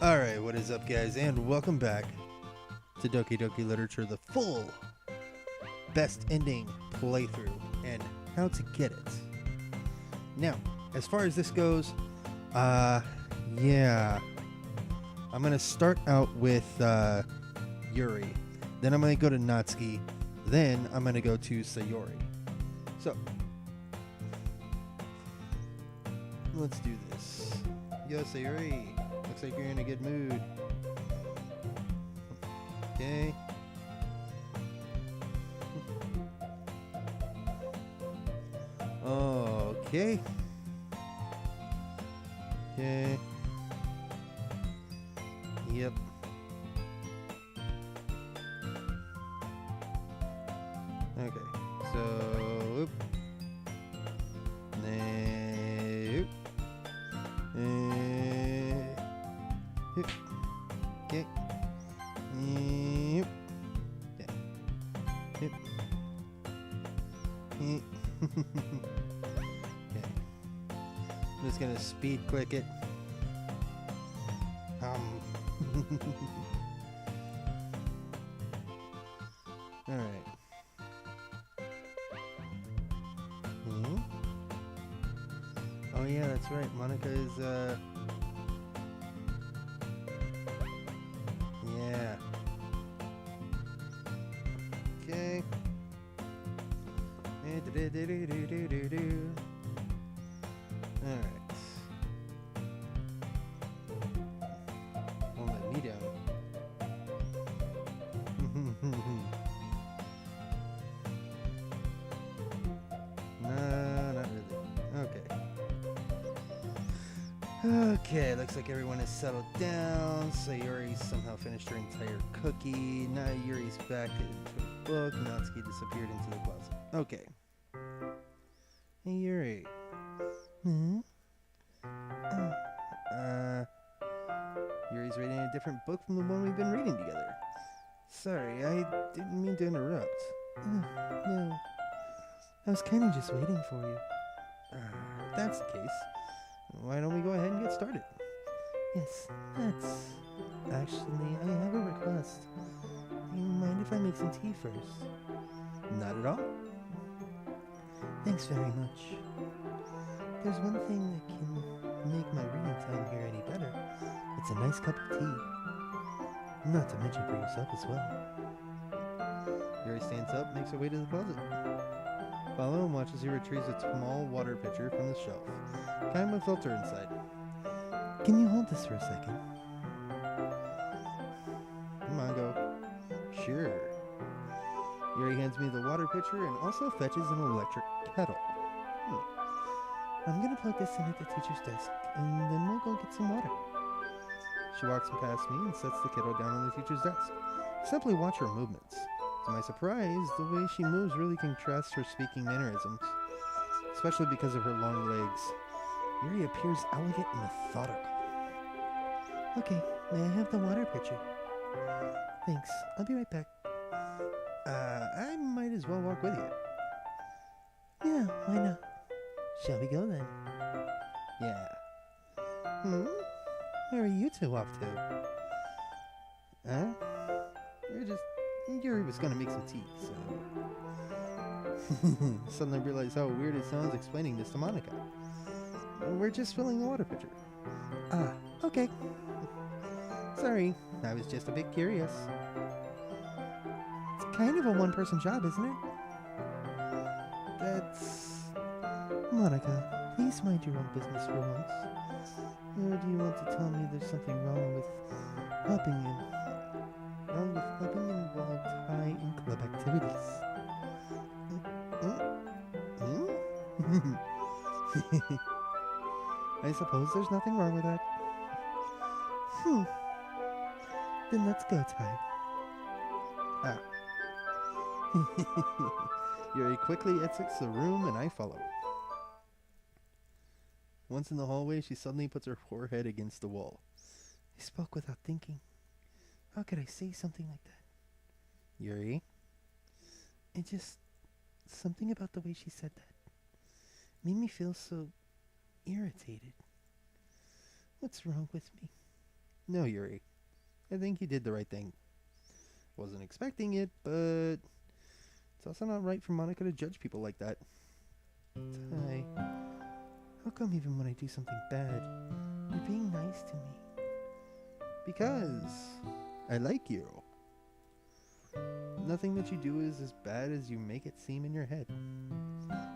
Alright, what is up, guys, and welcome back to Doki Doki Literature, the full best ending playthrough and how to get it. Now, as far as this goes, yeah, I'm gonna start out with Yuri, then I'm gonna go to Natsuki, then I'm gonna go to Sayori. So, let's do this. Yo, Sayori. Looks like you're in a good mood. Okay. Okay. Okay. Yep. Okay. So, oop. Nope. Okay. Yep. Yeah. Yep. Okay. I'm just gonna speed click it. All right. Oh yeah, that's right. Monica is yeah. Okay. Alright. Won't let me down. No, not really. Okay. Okay, looks like everyone has settled down. Sayori somehow finished her entire cookie. Now Yuri's back into her book. Natsuki disappeared into the closet. Okay. Hey, Yuri. Yuri's reading a different book from the one we've been reading together. Sorry, I didn't mean to interrupt. No. I was kind of just waiting for you. If that's the case, why don't we go ahead and get started? Yes, that's... Actually, I have a request. Do you mind if I make some tea first? Not at all. Thanks very much. There's one thing that can make my reading time here any better. It's a nice cup of tea. Not to mention for yourself as well. Yuri stands up, makes her way to the closet. Follow and watch as he retrieves a small water pitcher from the shelf. Kind of a filter inside. Can you hold this for a second? Come on, go. Sure. Yuri hands me the water pitcher and also fetches an electric kettle. I'm gonna plug this in at the teacher's desk, and then we'll go get some water. She walks past me and sets the kettle down on the teacher's desk. Simply watch her movements. To my surprise, the way she moves really contrasts her speaking mannerisms, especially because of her long legs. Yuri appears elegant and methodical. Okay, may I have the water pitcher? Thanks, I'll be right back. I might as well walk with you. Yeah, why not? Shall we go then? Yeah. Where are you two off to? Huh? Yuri was gonna make some tea, so... Suddenly realized how weird it sounds explaining this to Monica. We're just filling the water pitcher. Ah, okay. Sorry, I was just a bit curious. It's kind of a one-person job, isn't it? That's... Monica, please mind your own business for once. Or do you want to tell me there's something wrong with helping involved high in club activities? I suppose there's nothing wrong with that. Then let's go, Ty. Ah. Yuri quickly exits the room and I follow. Once in the hallway, she suddenly puts her forehead against the wall. I spoke without thinking. How could I say something like that? Yuri? It just... something about the way she said that made me feel so irritated. What's wrong with me? No, Yuri. I think you did the right thing. Wasn't expecting it, but it's also not right for Monica to judge people like that. Ty, how come even when I do something bad, you're being nice to me? Because I like you. Nothing that you do is as bad as you make it seem in your head.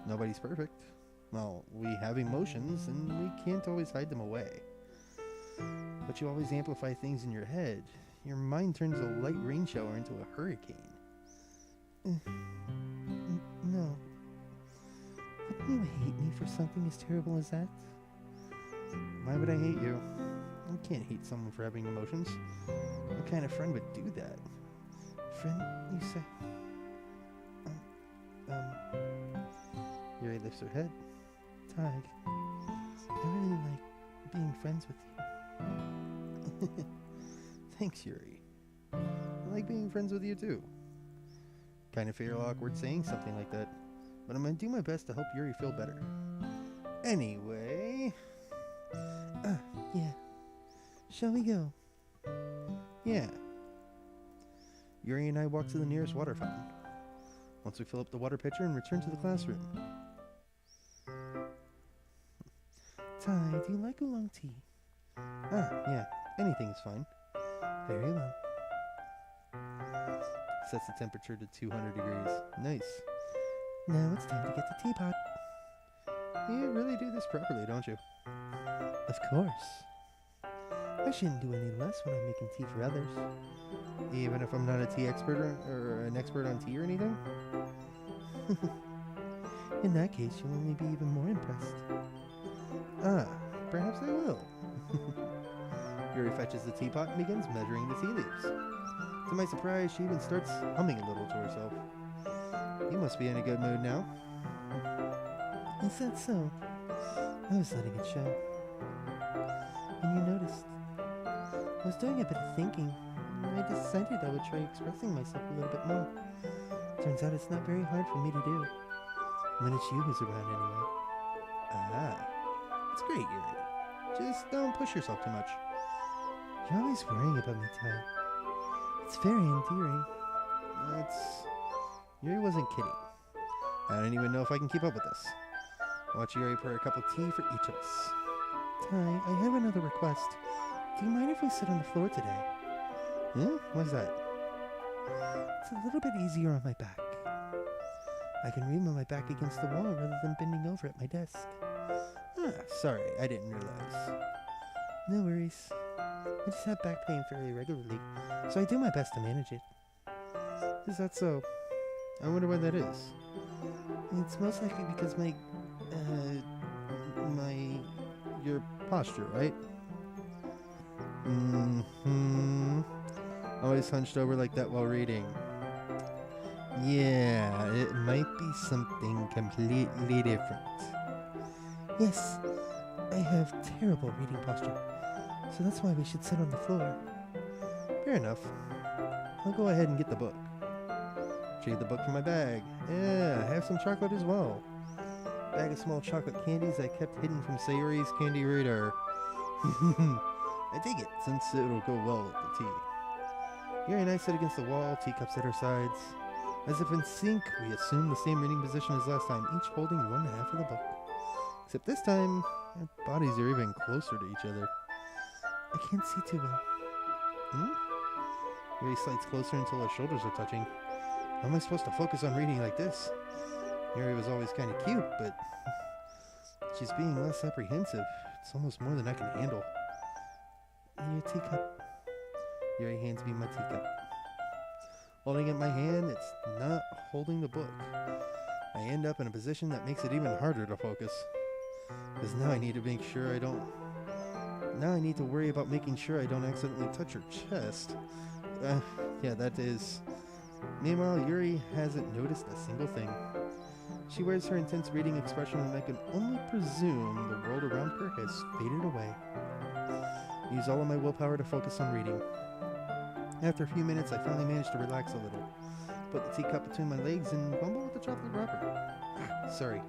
Nobody's perfect. Well, we have emotions, and we can't always hide them away. But you always amplify things in your head. Your mind turns a light rain shower into a hurricane. No. Wouldn't you hate me for something as terrible as that? Why would I hate you? I can't hate someone for having emotions. What kind of friend would do that? Friend, you say? Yuri lifts her head. Tig, I really like being friends with you. Thanks, Yuri. I like being friends with you too. Kind of feel awkward saying something like that, but I'm gonna do my best to help Yuri feel better. Anyway... yeah. Shall we go? Yeah. Yuri and I walk to the nearest water fountain. Once we fill up the water pitcher and return to the classroom. Ty, do you like oolong tea? Yeah. Anything is fine. Very well. Sets the temperature to 200 degrees. Nice. Now it's time to get the teapot. You really do this properly, don't you? Of course. I shouldn't do any less when I'm making tea for others. Even if I'm not a tea expert or an expert on tea or anything? In that case, you'll only be even more impressed. Perhaps I will. Yuri fetches the teapot and begins measuring the tea leaves. To my surprise, she even starts humming a little to herself. You must be in a good mood now. Is that so? I was letting it show. And you noticed. I was doing a bit of thinking, and I decided I would try expressing myself a little bit more. Turns out it's not very hard for me to do. When it's you who's around anyway. It's great, Yuri. Just don't push yourself too much. You're always worrying about me, Ty. It's very endearing. Yuri wasn't kidding. I don't even know if I can keep up with this. Watch Yuri pour a cup of tea for each of us. Ty, I have another request. Do you mind if we sit on the floor today? What's that? It's a little bit easier on my back. I can read on my back against the wall rather than bending over at my desk. Sorry, I didn't realize. No worries. I just have back pain fairly regularly, so I do my best to manage it. Is that so? I wonder why that is. It's most likely because your posture, right? Always hunched over like that while reading. Yeah, it might be something completely different. Yes, I have terrible reading posture, so that's why we should sit on the floor. Fair enough. I'll go ahead and get the book. Retrieve the book from my bag. Yeah, I have some chocolate as well. Bag of small chocolate candies I kept hidden from Sayori's candy radar. I dig it, since it'll go well with the tea. Yuri and I sit against the wall, teacups at our sides. As if in sync, we assume the same reading position as last time, each holding one half of the book. Except this time, our bodies are even closer to each other. I can't see too well. Yuri slides closer until our shoulders are touching. How am I supposed to focus on reading like this? Yuri was always kind of cute, but she's being less apprehensive. It's almost more than I can handle. Your teacup. Yuri hands me my teacup. Holding it in my hand, it's not holding the book. I end up in a position that makes it even harder to focus. Because now I need to make sure I don't... Now I need to worry about making sure I don't accidentally touch her chest. Yeah, that is... Meanwhile, Yuri hasn't noticed a single thing. She wears her intense reading expression and I can only presume the world around her has faded away. I use all of my willpower to focus on reading. After a few minutes, I finally managed to relax a little. Put the teacup between my legs and fumble with the chocolate wrapper. Sorry.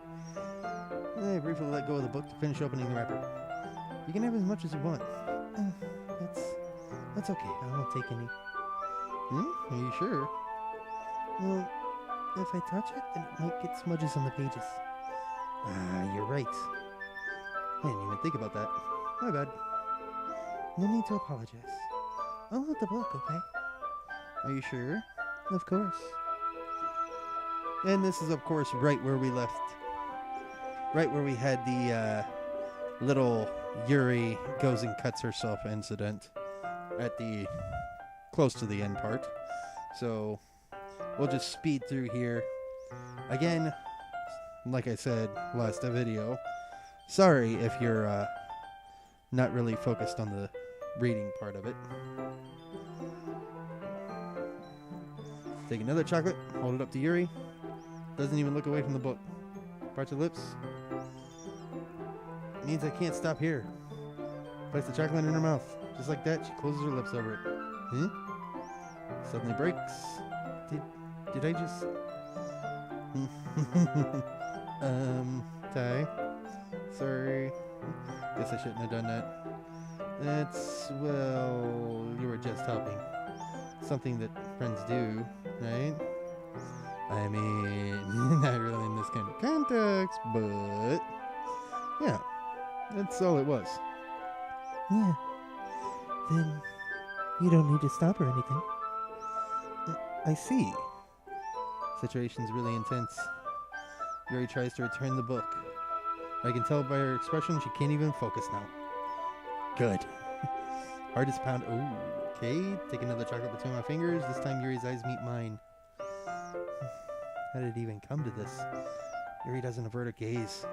I briefly let go of the book to finish opening the wrapper. You can have as much as you want. it's okay. I won't take any. Are you sure? Well, if I touch it, then it might get smudges on the pages. Ah, you're right. I didn't even think about that. My bad. No need to apologize. I'll hold the book, okay? Are you sure? Of course. And this is, of course, right where we left. Right where we had the little Yuri goes and cuts herself incident at the close to the end part. So we'll just speed through here. Again, like I said last video, sorry if you're not really focused on the reading part of it. Take another chocolate, hold it up to Yuri. Doesn't even look away from the book. Parts her lips. Means I can't stop here. Place the chocolate in her mouth. Just like that, she closes her lips over it. Huh? Suddenly breaks. Did I just... Ty. Sorry. Guess I shouldn't have done that. That's, well, you were just helping. Something that friends do, right? I mean, not really in this kind of context, but... yeah, that's all it was. Yeah. Then you don't need to stop or anything. I see. Situation's really intense. Yuri tries to return the book. I can tell by her expression she can't even focus now. Good. Heart is pound. Ooh, okay. Take another chocolate between my fingers. This time Yuri's eyes meet mine. How did it even come to this? Yuri doesn't avert her gaze.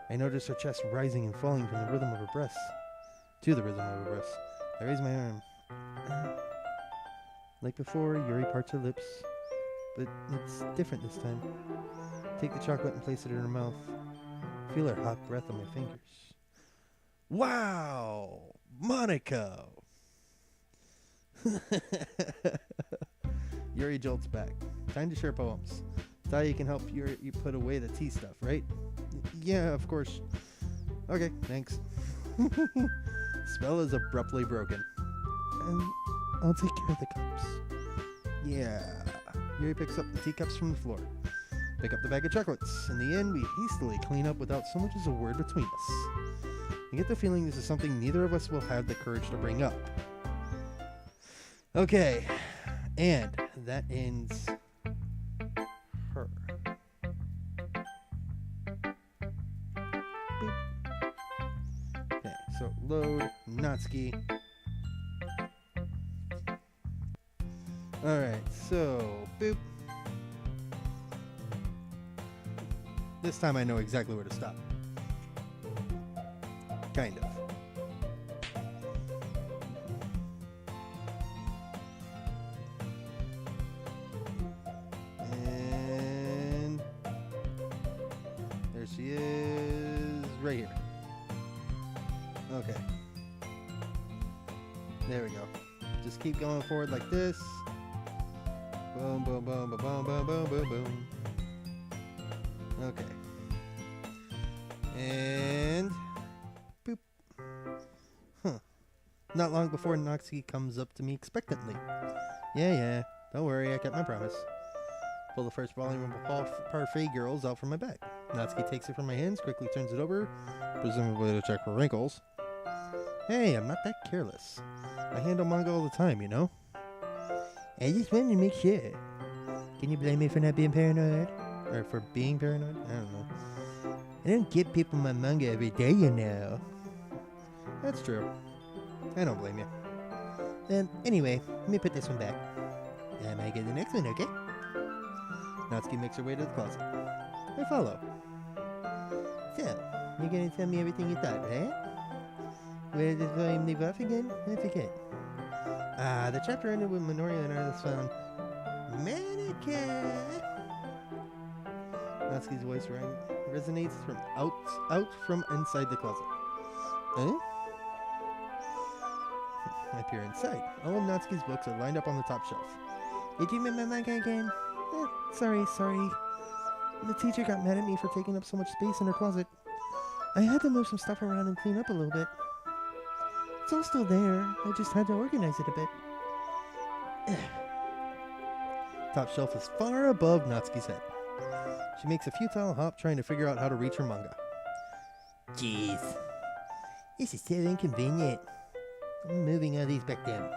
I notice her chest rising and falling from the rhythm of her breaths. To the rhythm of her breaths. I raise my arm. Like before, Yuri parts her lips. But it's different this time. Take the chocolate and place it in her mouth. Feel her hot breath on my fingers. Wow! Monaco! Yuri jolts back. Time to share poems. Ty, you can help you put away the tea stuff, right? Yeah, of course. Okay, thanks. Spell is abruptly broken. I'll take care of the cups. Yeah. Yuri picks up the teacups from the floor. Pick up the bag of chocolates. In the end, we hastily clean up without so much as a word between us. I get the feeling this is something neither of us will have the courage to bring up. Okay. And that ends her. Boop. Okay, so load Natsuki. Alright, so boop. This time I know exactly where to stop. Kind of. And there she is, right here. Okay. There we go. Just keep going forward like this. Boom, boom, boom, boom, boom, boom, boom, boom, boom. Okay. And boop. Huh. Not long before Natsuki comes up to me expectantly. Yeah, don't worry, I kept my promise. Pull the first volume of Parfait Girls out from my bag. Natsuki takes it from my hands, quickly turns it over, presumably to check for wrinkles. Hey, I'm not that careless. I handle manga all the time, you know? I just wanted to make sure. Can you blame me for not being paranoid? Or for being paranoid? I don't know. I don't give people my manga every day, you know. That's true. I don't blame you. Anyway, let me put this one back. I might get the next one, okay? Natsuki makes her way to the closet. I follow. So, you're gonna tell me everything you thought, right? Where did this volume leave off again? I forget. The chapter ended with Minoria and Arthas found Monica. Natsuki's voice resonates from out from inside the closet. Huh? I peer inside. All of Natsuki's books are lined up on the top shelf. Did you meet my manga again? Sorry. The teacher got mad at me for taking up so much space in her closet. I had to move some stuff around and clean up a little bit. It's all still there. I just had to organize it a bit. Top shelf is far above Natsuki's head. She makes a futile hop trying to figure out how to reach her manga. Jeez. This is so inconvenient. I'm moving all these back down.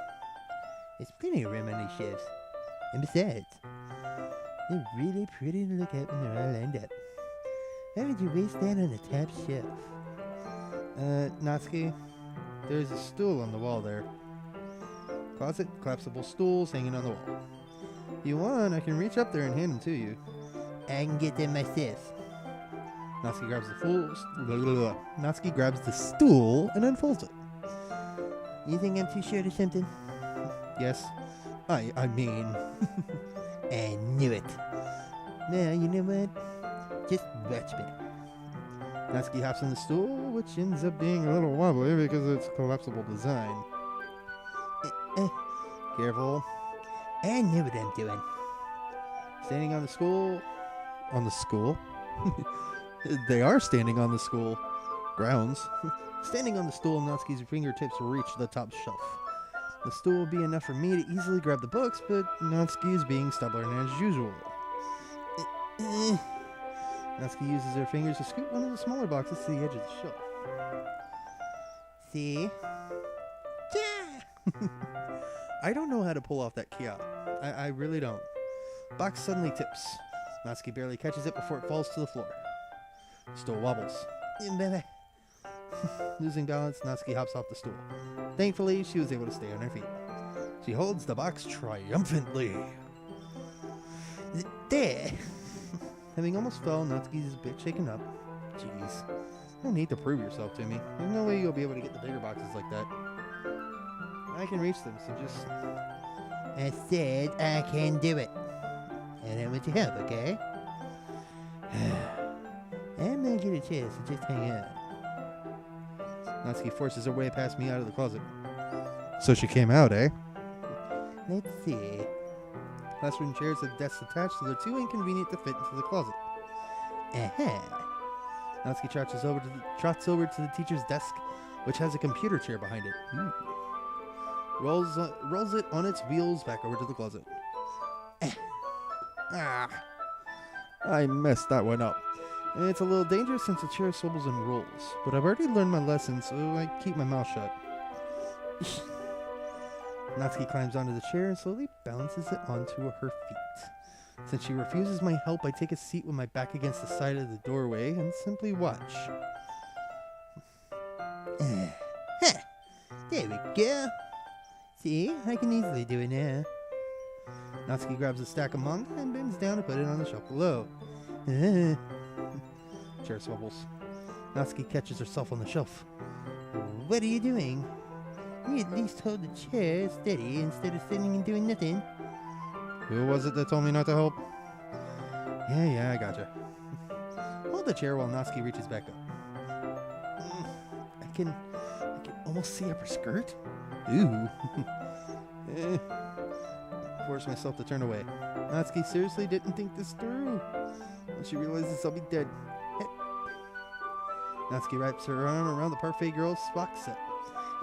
There's plenty of room on these shelves. And besides, they're really pretty to look at when they're all lined up. Why would you waste that on the top shelf? Natsuki, there's a stool on the wall there. Closet, collapsible stools hanging on the wall. If you want, I can reach up there and hand them to you. I can get them myself. Natsuki grabs the stool and unfolds it. You think I'm too short or something? Yes. I mean... I knew it. Now, you know what? Just watch me. Natsuki hops on the stool, which ends up being a little wobbly because of its collapsible design. Careful. I know what I'm doing. Standing on the school... On the school? They are standing on the school grounds. Standing on the stool, Natsuki's fingertips reach the top shelf. The stool will be enough for me to easily grab the books, but Natsuki is being stubborn as usual. Natsuki uses her fingers to scoot one of the smaller boxes to the edge of the shelf. See? Yeah! I don't know how to pull off that kia. I really don't. Box suddenly tips. Natsuki barely catches it before it falls to the floor. Stool wobbles. Losing balance, Natsuki hops off the stool. Thankfully, she was able to stay on her feet. She holds the box triumphantly. There! Having almost fell, Natsuki's a bit shaken up. Jeez. No need to prove yourself to me. There's no way you'll be able to get the bigger boxes like that. I can reach them, so just... I said I can do it. And I want your help, okay? I'm gonna get a chance to just hang out. Natsuki forces her way past me out of the closet. So she came out, eh? Let's see. Classroom chairs have desks attached, so they're too inconvenient to fit into the closet. Natsuki trots over to the teacher's desk, which has a computer chair behind it. Rolls it on its wheels back over to the closet. I messed that one up. It's a little dangerous since the chair swivels and rolls, but I've already learned my lesson, so I keep my mouth shut. Natsuki climbs onto the chair and slowly balances it onto her feet. Since she refuses my help, I take a seat with my back against the side of the doorway and simply watch. There we go. See, I can easily do it now. Natsuki grabs a stack of manga and bends down to put it on the shelf below. Chair swivels. Natsuki catches herself on the shelf. What are you doing? You at least hold the chair steady instead of sitting and doing nothing. Who was it that told me not to help? Yeah, I gotcha. Hold the chair while Natsuki reaches back up. I can almost see up her skirt. Ooh. Force myself to turn away. Natsuki seriously didn't think this through. When she realizes I'll be dead. Natsuki wraps her arm around the parfait girl's box set.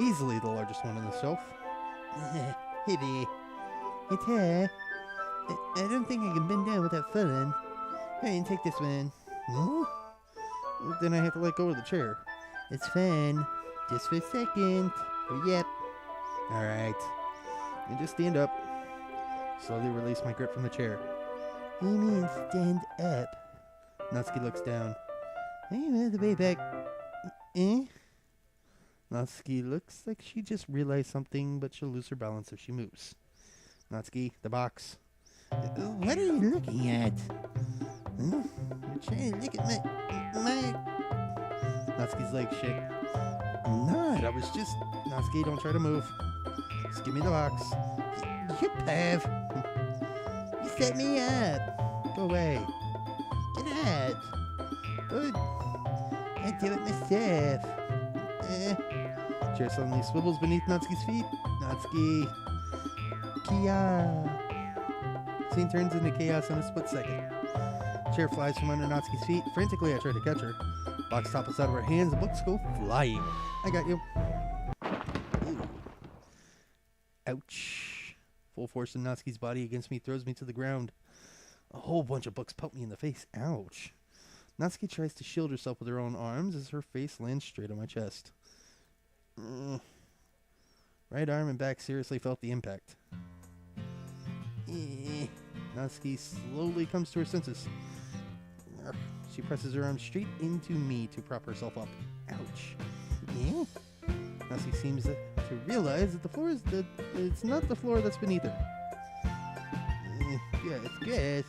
Easily the largest one on the shelf. Heavy. It's her. I don't think I can bend down without falling. Hurry and take this one. No? Then I have to let go of the chair. It's fine. Just for a second. Yep. Alright. And just stand up. Slowly release my grip from the chair. You mean stand up? Natsuki looks down. I'm all the way back. Natsuki looks like she just realized something, but she'll lose her balance if she moves. Natsuki, the box. What are you looking at? You're trying to look at my... Natsuki's legs shake. I'm not. I was just... Natsuki, don't try to move. Just give me the box. You perv. You set me up. Go away. Get out. I do it myself. Chair suddenly swivels beneath Natsuki's feet. Natsuki. Kia. Scene turns into chaos in a split second. Chair flies from under Natsuki's feet. Frantically, I try to catch her. Box topples out of her hands. The books go flying. I got you. Ouch. Full force of Natsuki's body against me throws me to the ground. A whole bunch of books pelt me in the face. Ouch. Natsuki tries to shield herself with her own arms as her face lands straight on my chest. Right arm and back seriously felt the impact. Natsuki slowly comes to her senses. She presses her arm straight into me to prop herself up. Ouch. Natsuki seems to realize that the floor is it's not the floor that's beneath her. Yes.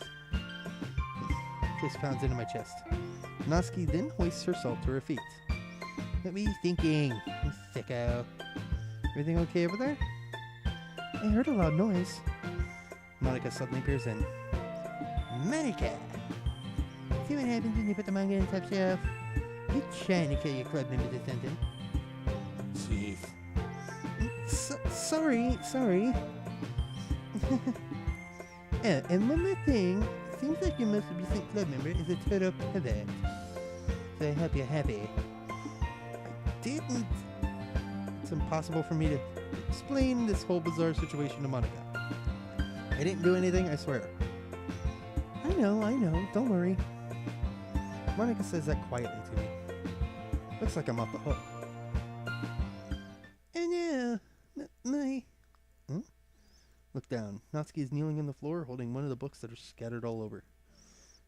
Fist pounds into my chest. Natsuki then hoists herself to her feet. What were you thinking, you sicko? Everything okay over there? I heard a loud noise. Monica suddenly peers in. Monica! See what happens when you put the manga in the top shelf? You're trying to kill your club members or something. Jeez. Sorry. And one more thing. Seems like your most recent club member is a total pervert. So I hope you're happy. It's impossible for me to explain this whole bizarre situation to Monica. I didn't do anything, I swear. I know. Don't worry. Monica says that quietly to me. Looks like I'm off the hook. And yeah, Look down. Natsuki is kneeling on the floor, holding one of the books that are scattered all over.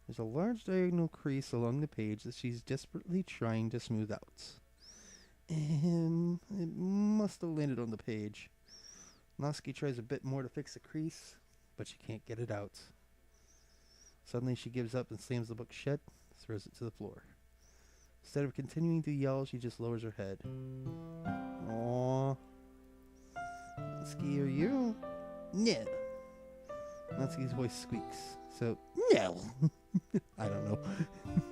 There's a large diagonal crease along the page that she's desperately trying to smooth out. And it must have landed on the page. Natsuki tries a bit more to fix the crease, but she can't get it out. Suddenly she gives up and slams the book shut, throws it to the floor. Instead of continuing to yell, she just lowers her head. Aww. Natsuki, are you? No. Natsuki's voice squeaks. So, no. I don't know.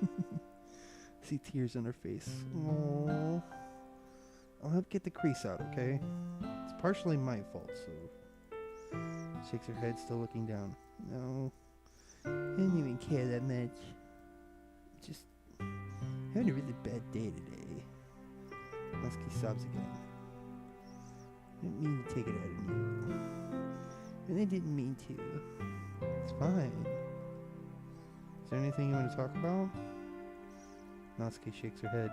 I see tears on her face. Aww. I'll help get the crease out, okay? It's partially my fault, so... Shakes her head, still looking down. No. I don't even care that much. Just having a really bad day today. Natsuki sobs again. I didn't mean to take it out of you. And I didn't mean to. It's fine. Is there anything you want to talk about? Natsuki shakes her head.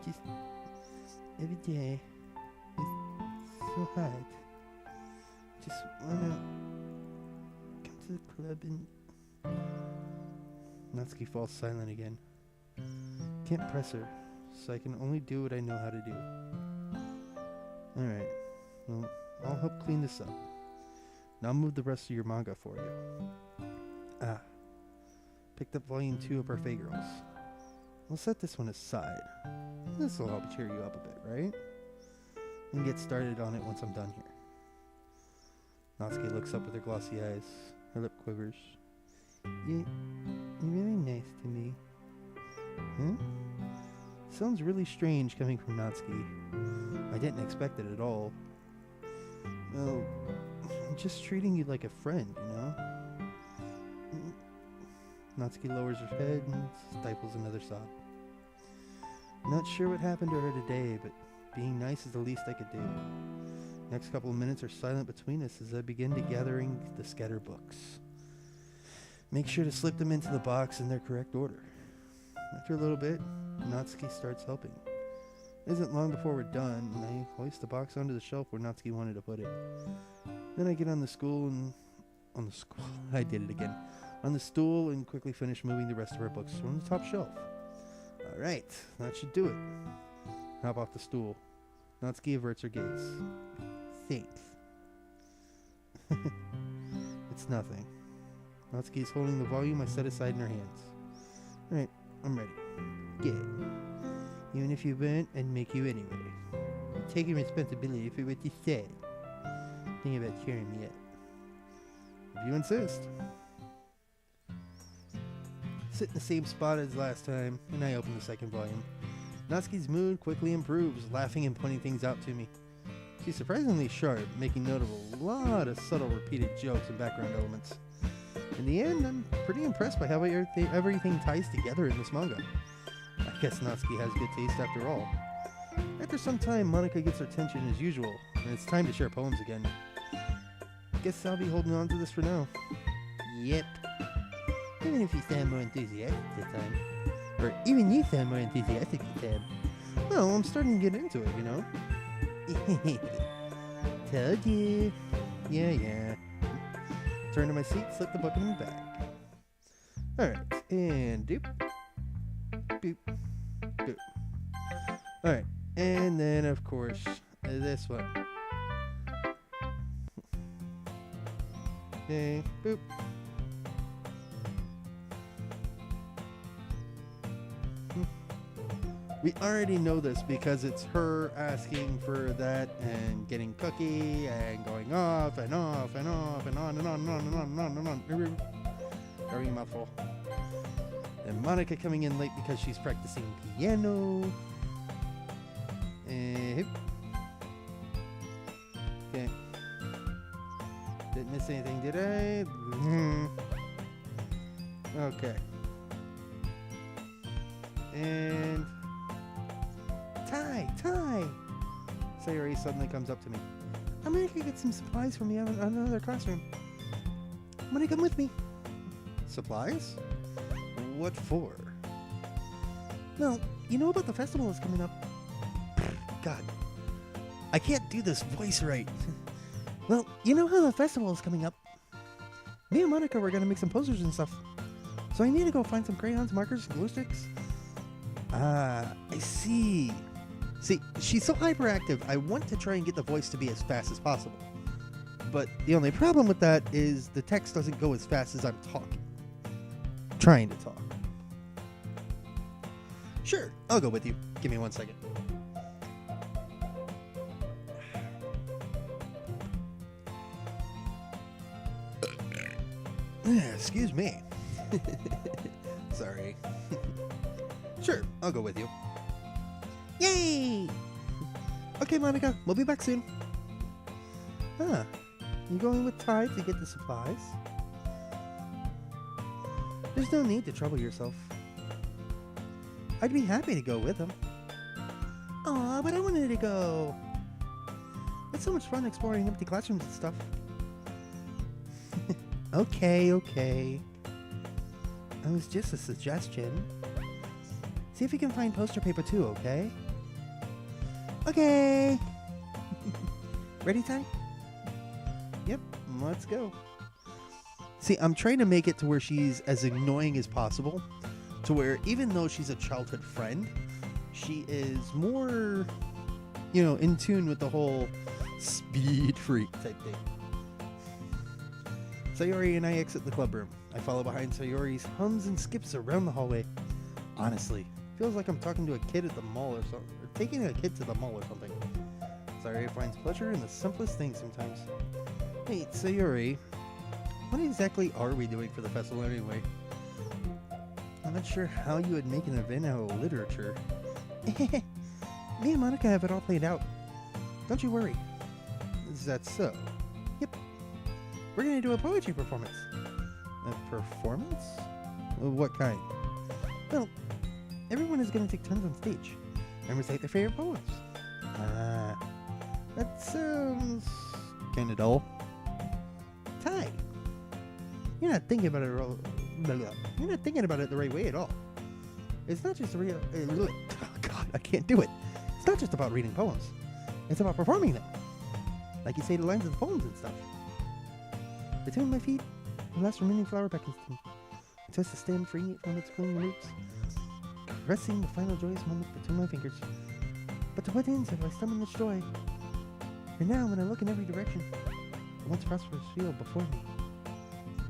Just every day. It's so hard. Just wanna come to the club and... Natsuki falls silent again. Can't press her, so I can only do what I know how to do. Alright, well, I'll help clean this up. Now I'll move the rest of your manga for you. Picked up volume 2 of Parfait Girls. We'll set this one aside. This will help cheer you up a bit, right? And get started on it once I'm done here. Natsuki looks up with her glossy eyes. Her lip quivers. You're really nice to me. Huh? Sounds really strange coming from Natsuki. I didn't expect it at all. Well, I'm just treating you like a friend, you know? Natsuki lowers her head and stifles another sob. Not sure what happened to her today, but being nice is the least I could do. Next couple of minutes are silent between us as I begin to gathering the scattered books. Make sure to slip them into the box in their correct order. After a little bit, Natsuki starts helping. It isn't long before we're done, and I hoist the box onto the shelf where Natsuki wanted to put it. Then I get on the stool and quickly finish moving the rest of our books on the top shelf. Alright, that should do it. Hop off the stool. Natsuki averts her gaze. Thanks. It's nothing. Natsuki is holding the volume I set aside in her hands. Alright, I'm ready. Good. Even if you weren't, I'd make you anyway. I'm taking responsibility for what you said. Think about cheering me up. If you insist. Sit in the same spot as last time, and I open the second volume. Natsuki's mood quickly improves, laughing and pointing things out to me. She's surprisingly sharp, making note of a lot of subtle repeated jokes and background elements. In the end, I'm pretty impressed by how everything ties together in this manga. I guess Natsuki has good taste after all. After some time, Monica gets her attention as usual, and it's time to share poems again. guess I'll be holding on to this for now. Yep. Even if you sound more enthusiastic this time. Or even you sound more enthusiastic this time. Well, I'm starting to get into it, you know? Told you. Yeah. Turn to my seat, slip the book in the bag. Alright, and doop. Boop. Boop. Alright, and then, of course, this one. Okay, boop. We already know this because it's her asking for that and getting cookie and going off and off and off and on and on and on and on and on and on. Very mouthful. And Monica coming in late because she's practicing piano. And okay. Didn't miss anything, did I? Okay. And Ty! Sayori suddenly comes up to me. I'm gonna get some supplies from you in another classroom. I'm gonna come with me. Supplies? What for? Well, you know about the festival that's coming up. God, I can't do this voice right. Well, you know how the festival is coming up. Me and Monica were gonna make some posters and stuff. So I need to go find some crayons, markers, and glue sticks. Ah, I see. See, she's so hyperactive, I want to try and get the voice to be as fast as possible. But the only problem with that is the text doesn't go as fast as I'm talking. Trying to talk. Sure, I'll go with you. Give me 1 second. Excuse me. Sorry. Sure, I'll go with you. Yay! Okay, Monica, we'll be back soon. Ah, you going with Ty to get the supplies? There's no need to trouble yourself. I'd be happy to go with him. Aw, but I wanted to go. It's so much fun exploring empty classrooms and stuff. Okay. It was just a suggestion. See if you can find poster paper too, okay? Okay! Ready, Ty? Yep, let's go. See, I'm trying to make it to where she's as annoying as possible. To where even though she's a childhood friend, she is more, in tune with the whole speed freak type thing. Sayori and I exit the club room. I follow behind Sayori's hums and skips around the hallway. Honestly, feels like I'm talking to a kid at the mall or something, or taking a kid to the mall or something. Sayori finds pleasure in the simplest things sometimes. Hey, Sayori, what exactly are we doing for the festival anyway? I'm not sure how you would make an event out of literature. Me and Monica have it all played out. Don't you worry. Is that so? Yep. We're gonna do a poetry performance. A performance? What kind? Well, everyone is gonna take turns on stage and recite their favorite poems. That sounds kinda dull. Ty, you're not thinking about it. You're not thinking about it the right way at all. It's not just oh God, I can't do it. It's not just about reading poems. It's about performing them. Like you say the lines of the poems and stuff. Between my feet, the last remaining flower beckons to me. I twist the stem, freeing it from its clinging roots, caressing the final joyous moment between my fingers. But to what ends have I stumbled much joy? And now, when I look in every direction, the once prosperous field before me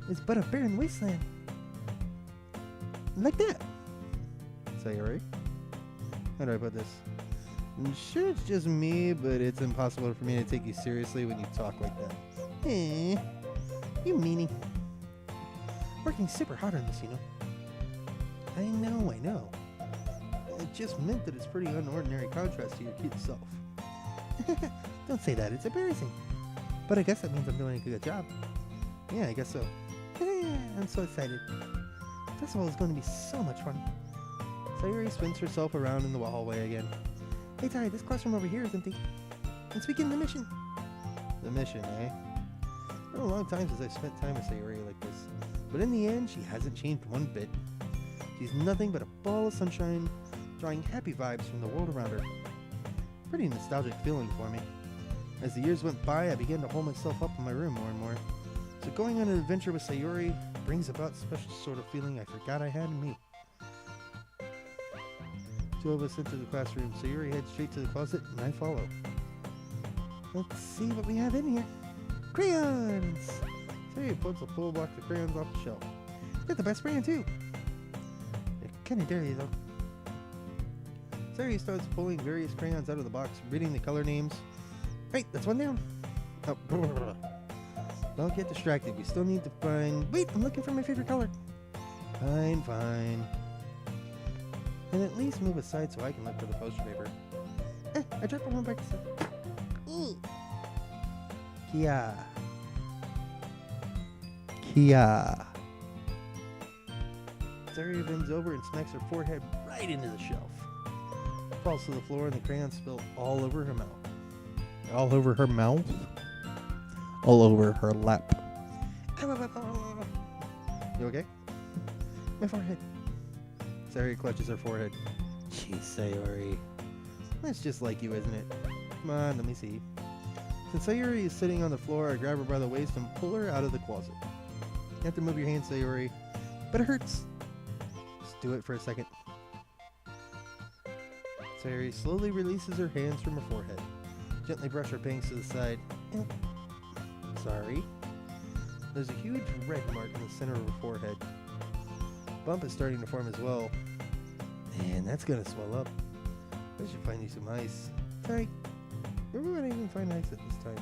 is but a barren wasteland. Like that. Sayori? How do I put this? I'm sure it's just me, but it's impossible for me to take you seriously when you talk like that. You meanie. Working super hard on this, I know. It just meant that it's pretty unordinary contrast to your cute self. Don't say that, it's embarrassing. But I guess that means I'm doing a good job. Yeah, I guess so. I'm so excited. The festival is going to be so much fun. Sayori spins herself around in the hallway again. Hey Ty, this classroom over here is empty. Let's begin the mission. The mission, eh? been a long time since I spent time with Sayori like this, but in the end, she hasn't changed one bit. She's nothing but a ball of sunshine, drawing happy vibes from the world around her. Pretty nostalgic feeling for me. As the years went by, I began to hold myself up in my room more and more. So going on an adventure with Sayori brings about a special sort of feeling I forgot I had in me. Two of us enter the classroom. Sayori heads straight to the closet, and I follow. Let's see what we have in here. Crayons! Sayori pulls a full box of crayons off the shelf. They're the best brand, too. They're kind of dirty, though. Sayori starts pulling various crayons out of the box, reading the color names. Right, that's one down. Oh, don't get distracted. We still need to find... Wait, I'm looking for my favorite color. Fine. And at least move aside so I can look for the poster paper. I dropped one back. Kia. Sayori bends over and smacks her forehead right into the shelf. Falls to the floor and the crayons spill all over her mouth. All over her mouth? All over her lap. You okay? My forehead. Sayori clutches her forehead. Jeez, Sayori. That's just like you, isn't it? Come on, let me see. Since Sayori is sitting on the floor, I grab her by the waist and pull her out of the closet. You have to move your hands, Sayori. But it hurts. Just do it for a second. Sayori slowly releases her hands from her forehead. Gently brush her bangs to the side. Sorry. There's a huge red mark in the center of her forehead. Bump is starting to form as well. Man, that's gonna swell up. I should find you some ice. Sorry. Where would I even find ice at this time?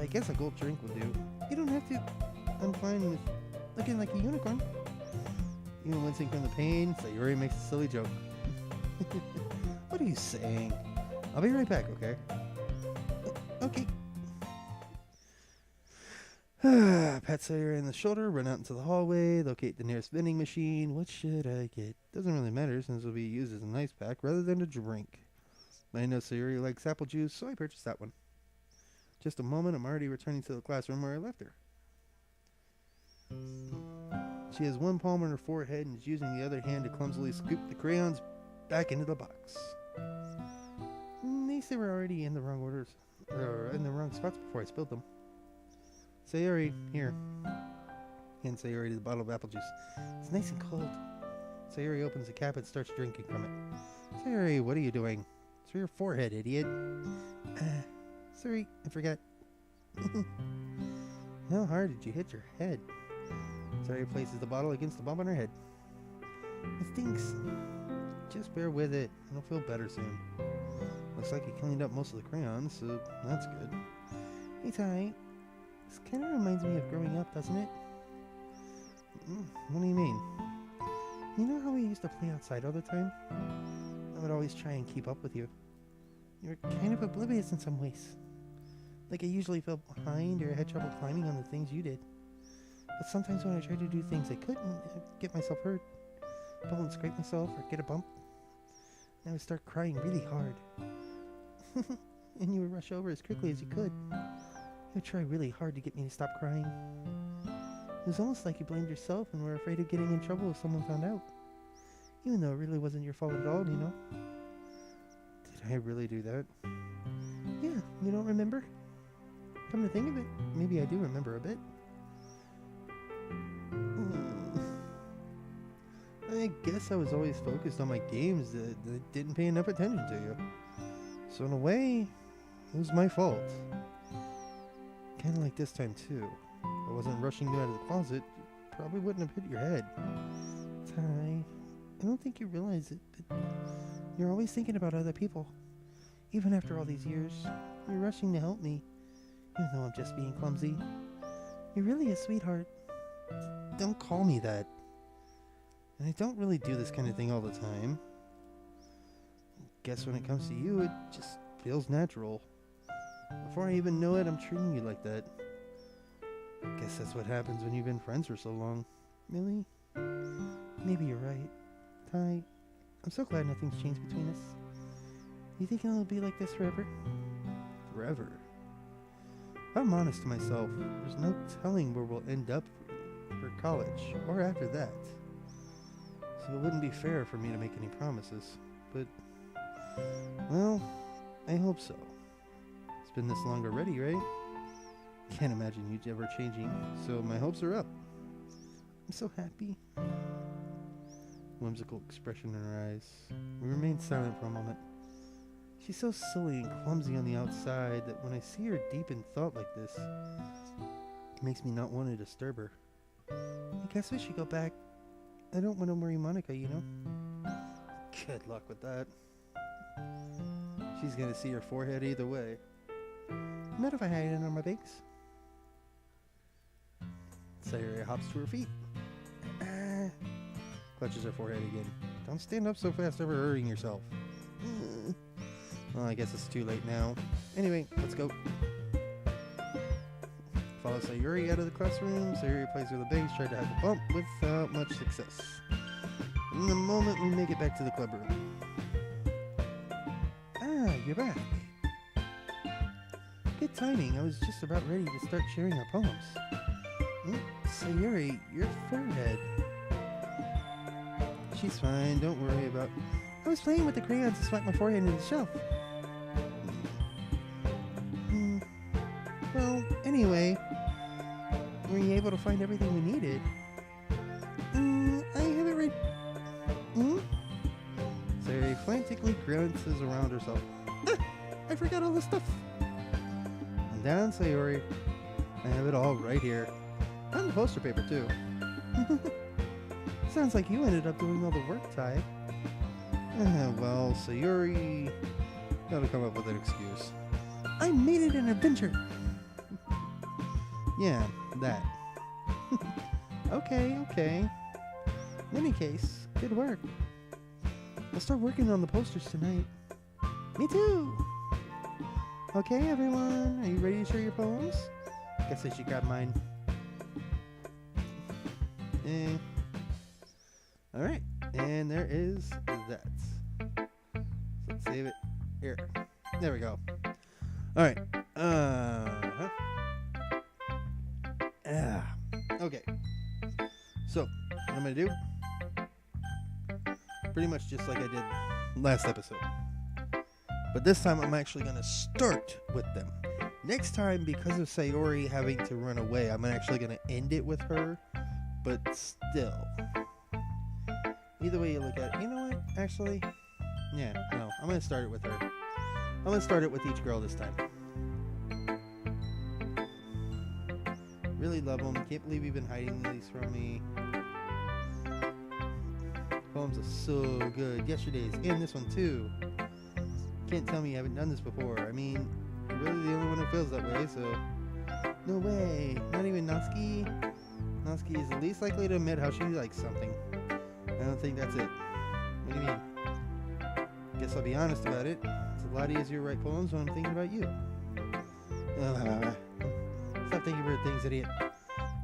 I guess a gold drink will do. You don't have to. I'm fine with looking like a unicorn. Even wincing from the pain, Sayori makes a silly joke. What are you saying? I'll be right back, okay? Okay. Pat Sayori in the shoulder, run out into the hallway, locate the nearest vending machine. What should I get? Doesn't really matter since it'll be used as an ice pack rather than a drink. But I know Sayori likes apple juice, so I purchased that one. Just a moment, I'm already returning to the classroom where I left her. She has one palm on her forehead and is using the other hand to clumsily scoop the crayons back into the box. At least they were already in the wrong orders, or in the wrong spots before I spilled them. Sayori, here. Hand Sayori to the bottle of apple juice. It's nice and cold. Sayori opens the cap and starts drinking from it. Sayori, what are you doing? It's for your forehead, idiot. Sorry, I forgot. How hard did you hit your head? Sayori places the bottle against the bump on her head. It stinks. Just bear with it. It'll feel better soon. Looks like you cleaned up most of the crayons, so that's good. Hey, Ty. This kind of reminds me of growing up, doesn't it? What do you mean? You know how we used to play outside all the time? I would always try and keep up with you. You were kind of oblivious in some ways. Like I usually fell behind or had trouble climbing on the things you did. But sometimes when I tried to do things I couldn't, I'd get myself hurt. Bump and scrape myself or get a bump. And I would start crying really hard. And you would rush over as quickly as you could. You would try really hard to get me to stop crying. It was almost like you blamed yourself and were afraid of getting in trouble if someone found out. Even though it really wasn't your fault at all, you know? Did I really do that? Yeah, you don't remember? Come to think of it, maybe I do remember a bit. I guess I was always focused on my games that didn't pay enough attention to you. So in a way, it was my fault. Kind of like this time too. If I wasn't rushing you out of the closet, you probably wouldn't have hit your head. Ty, I don't think you realize it, but you're always thinking about other people. Even after all these years, you're rushing to help me, even though I'm just being clumsy. You're really a sweetheart. Don't call me that. And I don't really do this kind of thing all the time. Guess when it comes to you, it just feels natural. Before I even know it, I'm treating you like that. Guess that's what happens when you've been friends for so long. Really? Maybe you're right. Ty, I'm so glad nothing's changed between us. You think it'll be like this forever? Forever? If I'm honest to myself, there's no telling where we'll end up for college or after that. So it wouldn't be fair for me to make any promises. But, well, I hope so. It's been this long already, right? Can't imagine you ever changing, so my hopes are up. I'm so happy. Whimsical expression in her eyes. We remained silent for a moment. She's so silly and clumsy on the outside that when I see her deep in thought like this, it makes me not want to disturb her. I guess we should go back. I don't want to worry Monica, you know? Good luck with that. She's gonna see her forehead either way. Not if I hide it on my banks. Sayuri hops to her feet. Clutches her forehead again. Don't stand up so fast, ever hurting yourself. Well, I guess it's too late now. Anyway, let's go. Follow Sayuri out of the classroom. Sayuri plays with the bangs, tried to hide the bump without much success. In the moment we make it back to the club room. Ah, you're back. Good timing. I was just about ready to start sharing our poems. Sayuri, your forehead. She's fine, don't worry about... I was playing with the crayons to swipe my forehead into the shelf. Well, anyway, were you able to find everything we needed? I have it right... Sayuri frantically glances around herself. I forgot all this stuff. I'm down, Sayuri. I have it all right here. On the poster paper, too. Sounds like you ended up doing all the work, Tai. Well, Sayuri... Gotta come up with an excuse. I made it an adventure! Yeah, that. Okay. In any case, good work. I'll start working on the posters tonight. Me too! Okay, everyone, are you ready to share your poems? Guess I should grab mine. Alright, and there is that. So let's save it here. There we go. Alright. Okay. So, what I'm going to do, pretty much just like I did last episode. But this time I'm actually going to start with them. Next time, because of Sayuri having to run away, I'm actually going to end it with her. But still. Either way you look at it. You know what? Actually, yeah, no. I'm going to start it with her. I'm going to start it with each girl this time. Really love them. Can't believe you've been hiding these from me. Poems are so good. Yesterday's and this one too. Can't tell me you haven't done this before. I mean, you're really the only one who feels that way, so... No way. Not even Natsuki? Natsuki is the least likely to admit how she likes something. I don't think that's it. What do you mean? Guess I'll be honest about it. It's a lot easier to write poems when I'm thinking about you. Stop thinking weird things, idiot.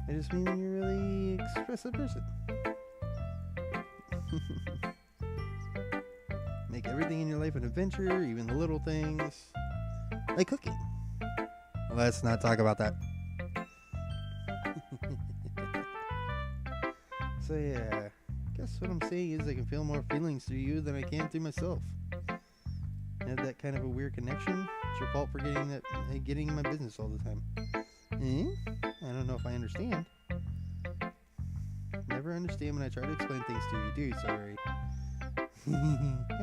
I just mean you're a really expressive person. Make everything in your life an adventure, even the little things. Like cooking. Let's not talk about that. So yeah, guess what I'm saying is I can feel more feelings through you than I can through myself. Have that kind of a weird connection. It's your fault for getting in my business all the time. I don't know if I understand. Never understand when I try to explain things to you, do you? Sorry.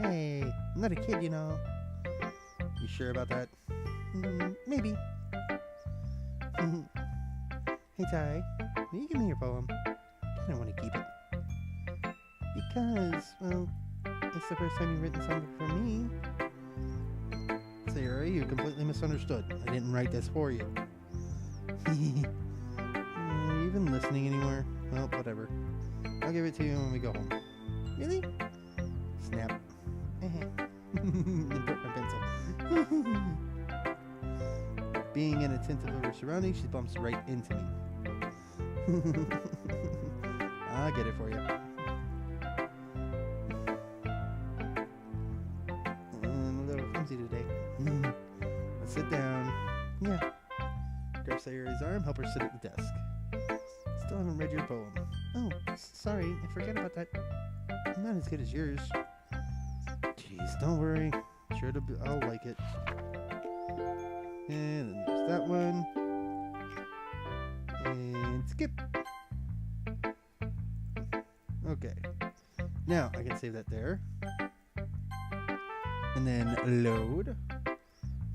Hey, I'm not a kid, you know. You sure about that? Maybe. Hey, Tai, will you give me your poem? I don't want to keep it. Because, well, it's the first time you've written something for me. Sayuri, you completely misunderstood. I didn't write this for you. Are you even listening anymore? Well, whatever. I'll give it to you when we go home. Really? Snap. And broke my pencil. Being inattentive of her surroundings, she bumps right into me. I'll get it for you. I'm a little clumsy today. Let's sit down. Yeah. up Sayori's arm, help her sit at the desk. Still haven't read your poem. Oh, sorry, I forgot about that. Not as good as yours. Jeez, don't worry. Sure, I'll like it. And then there's that one. And skip. Okay. Now I can save that there. And then load.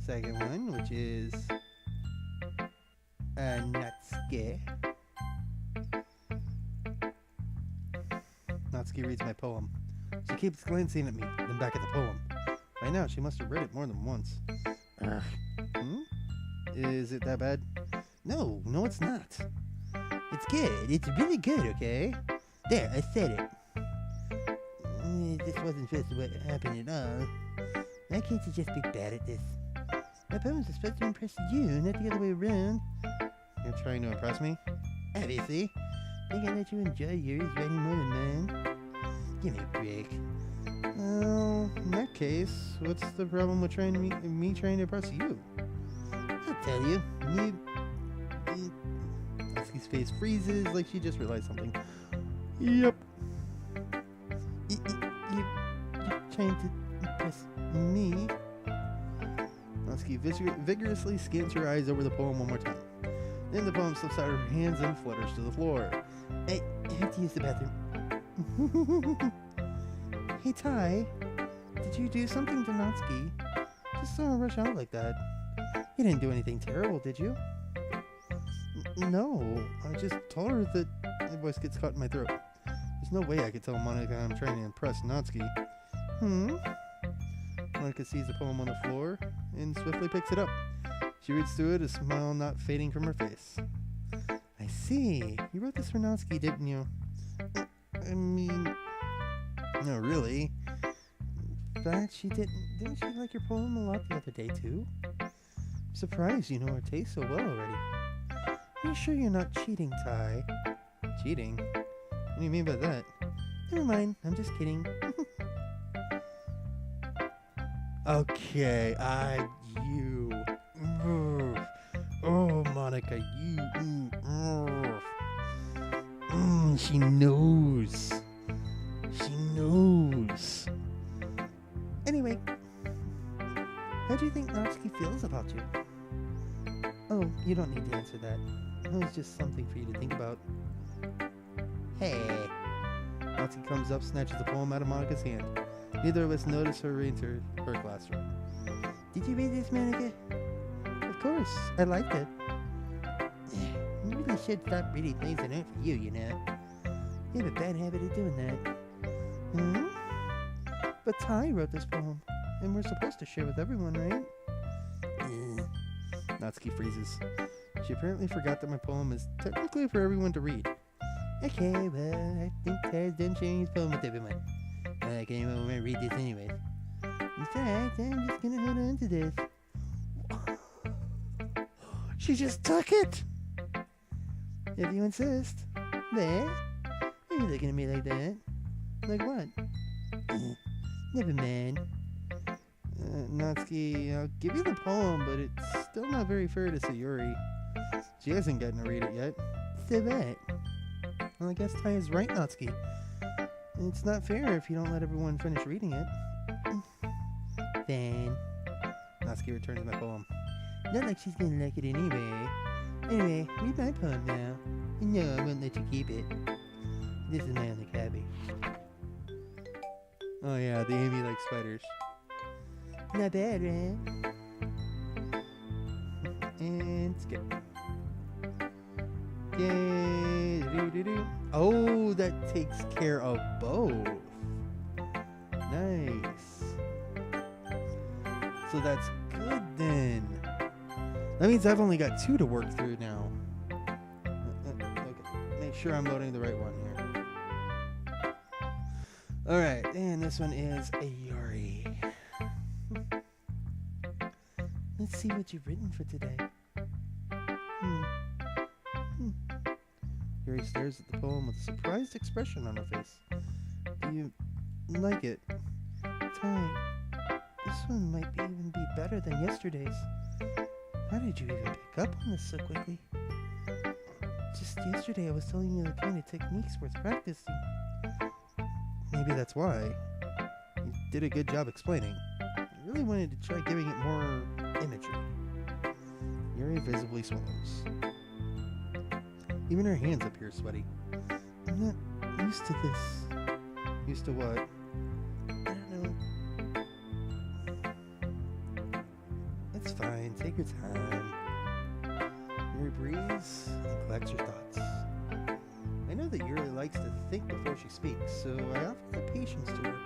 Second one, which is Natsuki. Natsuki reads my poem. She keeps glancing at me, then back at the poem. By now, she must have read it more than once. Is it that bad? No, it's not. It's good. It's really good, okay? There, I said it. This wasn't supposed to happen at all. Why can't you just be bad at this? My poems are supposed to impress you, not the other way around. You're trying to impress me? Obviously. Think I let you enjoy yours writing more than mine? Give me a break. Well, in that case, what's the problem with me trying to impress you? I'll tell you. Natsuki's face freezes like she just realized something. Yep. You're trying to impress me? Natsuki vigorously scans her eyes over the poem one more time. Then the poem slips out of her hands and flutters to the floor. I have to use the bathroom. Hey, Tai. Did you do something to Natsuki? Just saw her rush out like that. You didn't do anything terrible, did you? No. I just told her that my voice gets caught in my throat. There's no way I could tell Monica I'm trying to impress Natsuki. Monica sees the poem on the floor and swiftly picks it up. She reads through it, a smile not fading from her face. I see. You wrote this for Natsuki, didn't you? I mean, no, really. In fact, she didn't she like your poem a lot the other day, too? I'm surprised you know her taste so well already. Are you sure you're not cheating, Tai? Cheating? What do you mean by that? Never mind, I'm just kidding. Okay, you. Oh, Monica, you. She knows. She knows. Anyway, how do you think Natsuki feels about you? Oh, you don't need to answer that. It was just something for you to think about. Hey. Natsuki comes up, snatches the poem out of Monica's hand. Neither of us notice her re-enter her classroom. Did you read this, Monica? Of course, I liked it. You really should stop reading things that aren't for you, you know. You have a bad habit of doing that. But Tai wrote this poem, and we're supposed to share with everyone, right? Natsuki freezes. She apparently forgot that my poem is technically for everyone to read. Okay, well, I think Tai's done sharing his poem with everyone. Like anyone will read this anyways. In fact, I'm just gonna hold on to this. She just took it! If you insist. There? Why are you looking at me like that? Like what? Never mind. Natsuki, I'll give you the poem, but it's still not very fair to Sayori. She hasn't gotten to read it yet. So what? Well, I guess Tai is right, Natsuki. It's not fair if you don't let everyone finish reading it. Then Natsuki returns my poem. Not like she's gonna like it anyway. Anyway, read my poem now. No, I won't let you keep it. This is my only copy. Oh yeah, the Amy likes spiders. Not bad, right? And skip. Yay! Doo-doo-doo. Oh, that takes care of both. Nice. So that's good then. That means I've only got 2 to work through now. Okay. Make sure I'm loading the right one here. Alright, and this one is Ayori. Let's see what you've written for today. Yuri stares at the poem with a surprised expression on her face. Do you like it? Tai, this one might even be better than yesterday's. How did you even pick up on this so quickly? Just yesterday I was telling you the kind of techniques worth practicing. Maybe that's why. You did a good job explaining. I really wanted to try giving it more imagery. Yuri visibly swallows. Even her hands appear sweaty. I'm not used to this. Used to what? I don't know. It's fine. Take your time. Yuri breathes and collects her thoughts. I know that Yuri likes to think before she speaks, so I offer my patience to her.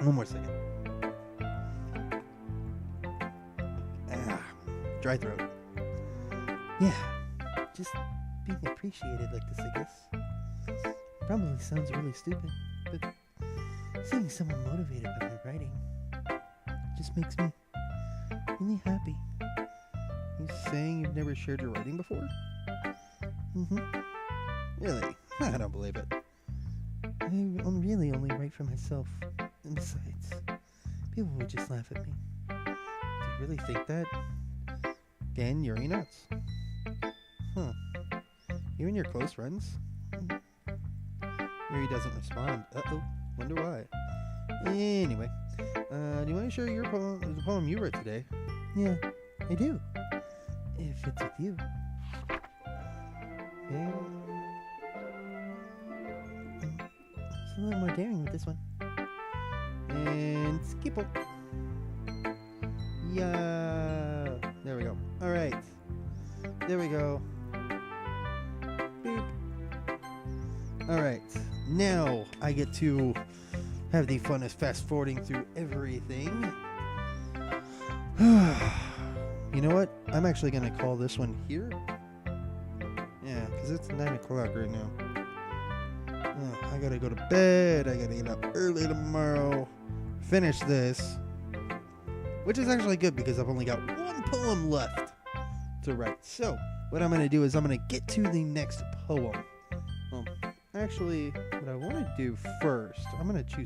One more second. Dry throat. Yeah, just being appreciated like this, I guess. Probably sounds really stupid, but seeing someone motivated by my writing just makes me really happy. You saying you've never shared your writing before? Really? I don't believe it. I really only write for myself. And besides, people would just laugh at me. Do you really think that? Again, Yuri nods. Huh. You and your close friends? Yuri doesn't respond. Uh-oh. Wonder why. Anyway, do you want to share your poem, the poem you wrote today? Yeah, I do. If it's with you. Okay. It's a little more daring with this one. And skip it. Yeah. There we go. Alright. There we go. Beep. Alright. Now I get to have the fun of fast forwarding through everything. You know what? I'm actually going to call this one here. Yeah, because it's 9 o'clock right now. I gotta go to bed. I gotta get up early tomorrow. Finish this. Which is actually good because I've only got one poem left to write. So, what I'm going to do is I'm going to get to the next poem. Actually, what I want to do first, I'm going to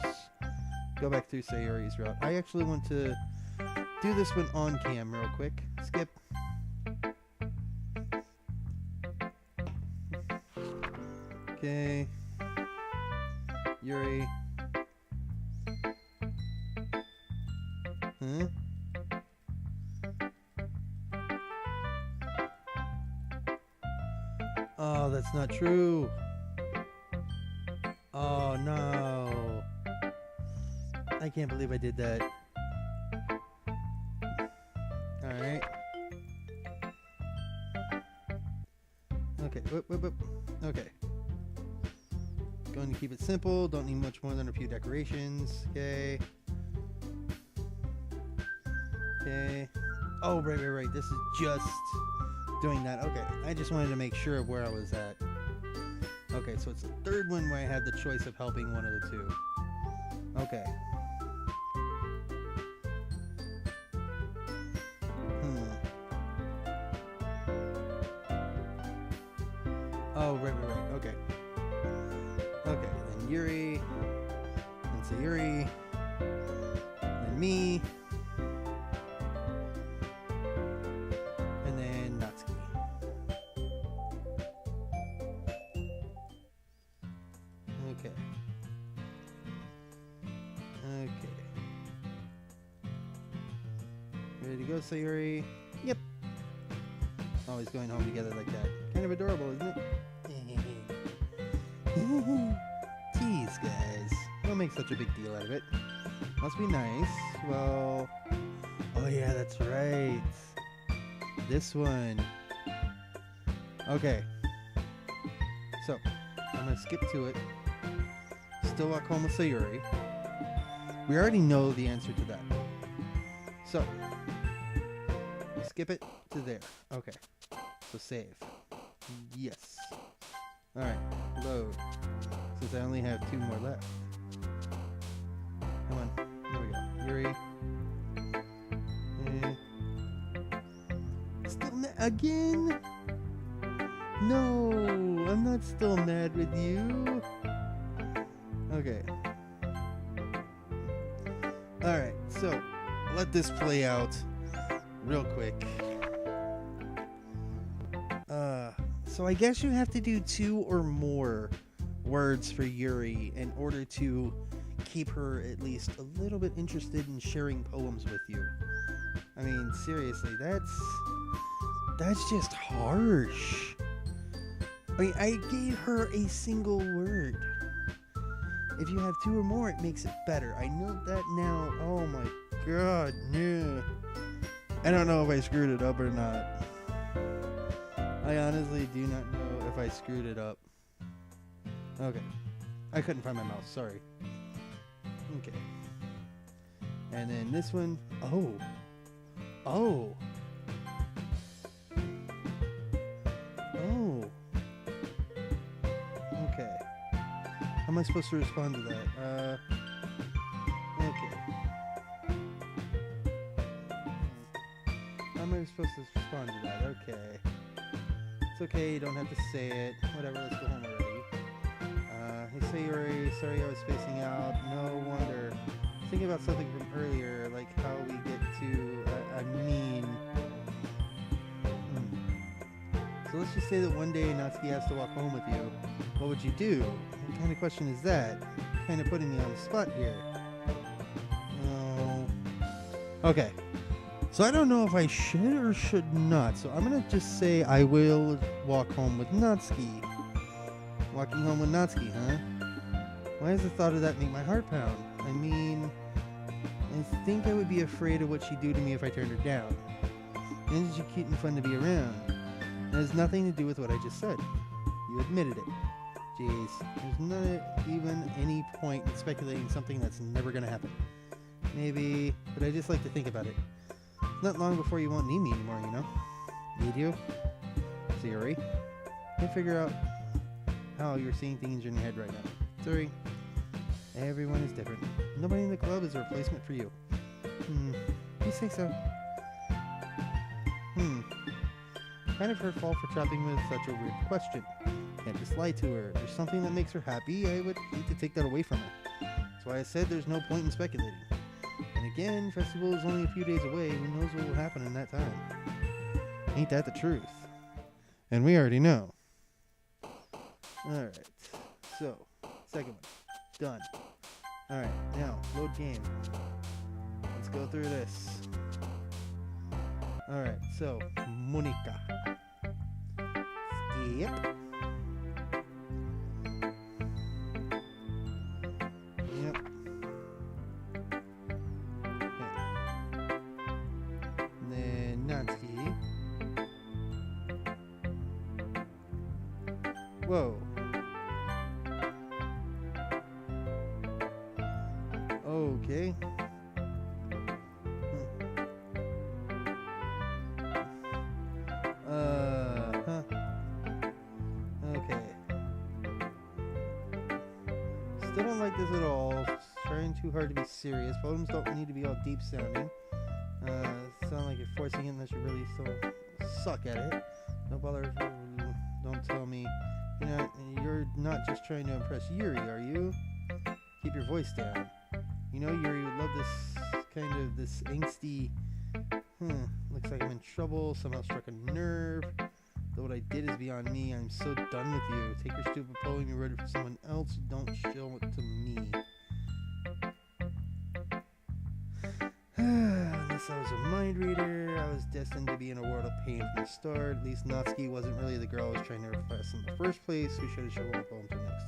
go back through Sayori's route. I actually want to do this one on cam real quick. Skip. Okay. Yuri. Huh? Oh, that's not true. Oh, no. I can't believe I did that. Alright. Okay, whoop. Okay. Going to keep it simple. Don't need much more than a few decorations. Okay. Okay. Oh, right. This is just doing that. Okay. I just wanted to make sure of where I was at. Okay, so it's the third one where I had the choice of helping one of the two. Okay. Oh, right. Okay. Okay, then Yuri. Then Sayori. Then me. And then Natsuki. Okay. Ready to go, Sayori? Yep. Always going home together like that. Kind of adorable, isn't it? Tease, guys. Don't make such a big deal out of it. Must be nice. Well... Oh yeah, that's right. This one. Okay. So, I'm gonna skip to it. Still walk home with Sayori. We already know the answer to that. So, skip it to there. Okay. So save. Yes. Alright. Load. Since I only have 2 more left. Come on. There we go. Yuri. Still mad again? No, I'm not still mad with you. Okay. Alright, so let this play out. real quick. So I guess you have to do 2 or more words for Yuri in order to keep her at least a little bit interested in sharing poems with you. I mean, seriously, that's just harsh. I mean, I gave her a single word. If you have 2 or more, it makes it better. I know that now. Oh my god, no. I don't know if I screwed it up or not. I honestly do not know if I screwed it up. Okay. I couldn't find my mouse, sorry. Okay. And then this one. Oh. Oh. Oh. Okay. How am I supposed to respond to that? Okay. How am I supposed to respond to that? Okay. It's okay, you don't have to say it. Whatever, let's go home already. Hey, say Yuri, sorry I was spacing out. No wonder. Thinking about something from earlier, like how we get to, So let's just say that one day Natsuki has to walk home with you. What would you do? What kind of question is that? Kind of putting me on the spot here. Oh. Okay. So I don't know if I should or should not. So I'm going to just say I will walk home with Natsuki. Walking home with Natsuki, huh? Why does the thought of that make my heart pound? I mean, I think I would be afraid of what she'd do to me if I turned her down. And she's cute and fun to be around. It has nothing to do with what I just said. You admitted it. Jeez, there's not even any point in speculating something that's never going to happen. Maybe, but I just like to think about it. Not long before you won't need me anymore, you know? Need you? Yuri? Can't figure out how you're seeing things in your head right now. Sorry. Everyone is different. Nobody in the club is a replacement for you. You say so. Kind of her fault for trapping me with such a weird question. Can't just lie to her. If there's something that makes her happy, I would hate to take that away from her. That's why I said there's no point in speculating. And again, festival is only a few days away. Who knows what will happen in that time? Ain't that the truth? And we already know. Alright. So, second one. Done. Alright, now, load game. Let's go through this. Alright, so, Monica. Skip. Yep. Okay. Then Natsuki. Whoa. Okay. Okay. Still don't like this at all. Trying too hard to be serious. Poems don't need to be all deep sounding. Sound like you're forcing it unless you really still suck at it. No bother. Don't tell me. You're not just trying to impress Yuri, are you? Keep your voice down. You know, Yuri would love this angsty, looks like I'm in trouble, somehow struck a nerve. Though what I did is beyond me, I'm so done with you. Take your stupid poem and write it for someone else, don't show it to me. Unless I was a mind reader, I was destined to be in a world of pain from the start. At least Natsuki wasn't really the girl I was trying to impress in the first place. We should have shown my poem to next.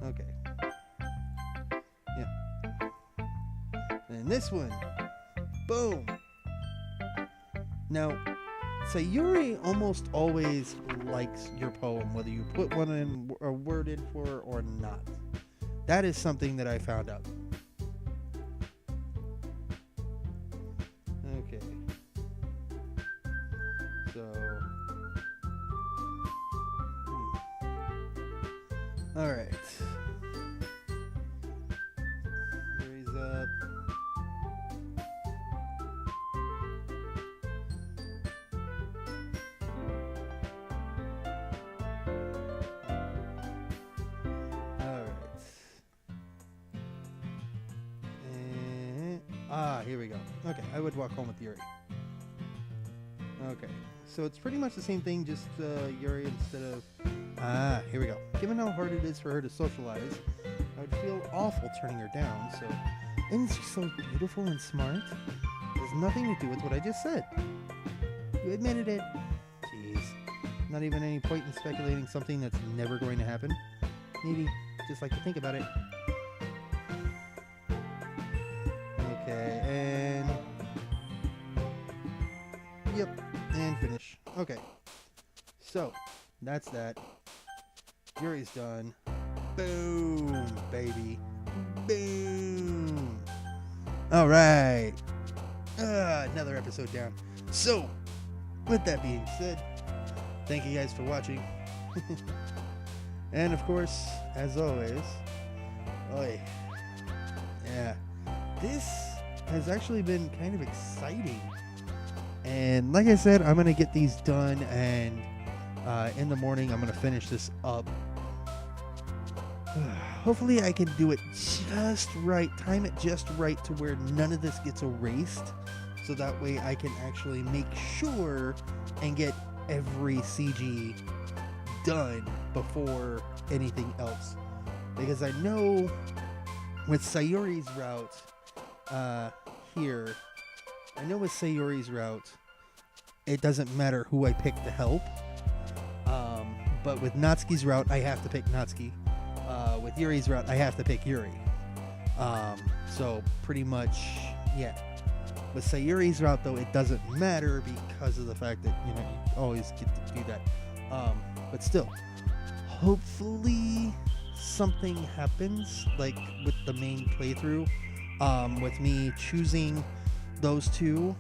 Okay. And this one, boom. Now, Sayuri almost always likes your poem, whether you put one in or word in for her or not. That is something that I found out. Okay. So, all right. Yuri's up. Here we go. Okay, I would walk home with Yuri. Okay, so it's pretty much the same thing, just Yuri instead of... here we go. Given how hard it is for her to socialize, I would feel awful turning her down, so... And she's so beautiful and smart. It has nothing to do with what I just said. You admitted it. Jeez. Not even any point in speculating something that's never going to happen. Needy, just like to think about it. Okay, and... Yep, and finish. Okay. So, that's that. Yuri's done. Boom, baby. Boom. Alright. Another episode down. So, with that being said, thank you guys for watching. And of course, as always, yeah, this has actually been kind of exciting. And like I said, I'm going to get these done, and in the morning I'm going to finish this up. Hopefully I can do it just right, time it just right to where none of this gets erased, so that way I can actually make sure and get every CG done before anything else. Because I know with Sayori's route here, it doesn't matter who I pick to help. But with Natsuki's route, I have to pick Natsuki. With Yuri's route, I have to pick Yuri. So pretty much, yeah. With Sayori's route, though, it doesn't matter because of the fact that, you always get to do that. But still, hopefully something happens, like with the main playthrough, with me choosing those two,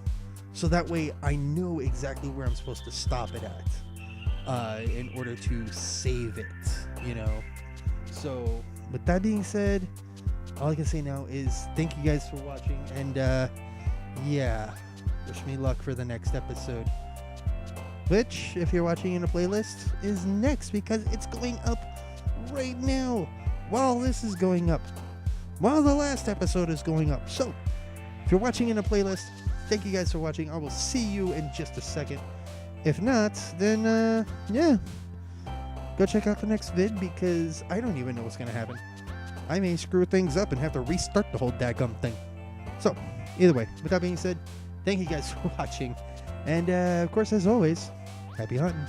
so that way I know exactly where I'm supposed to stop it at, in order to save it, So, with that being said, all I can say now is thank you guys for watching, and yeah, wish me luck for the next episode, which, if you're watching in a playlist, is next, because it's going up right now while this is going up, while the last episode is going up. So if you're watching in a playlist, thank you guys for watching. I will see you in just a second. If not, then yeah, go check out the next vid, because I don't even know what's gonna happen. I may screw things up and have to restart the whole daggum thing. So either way, with that being said, thank you guys for watching, and of course, as always, happy hunting.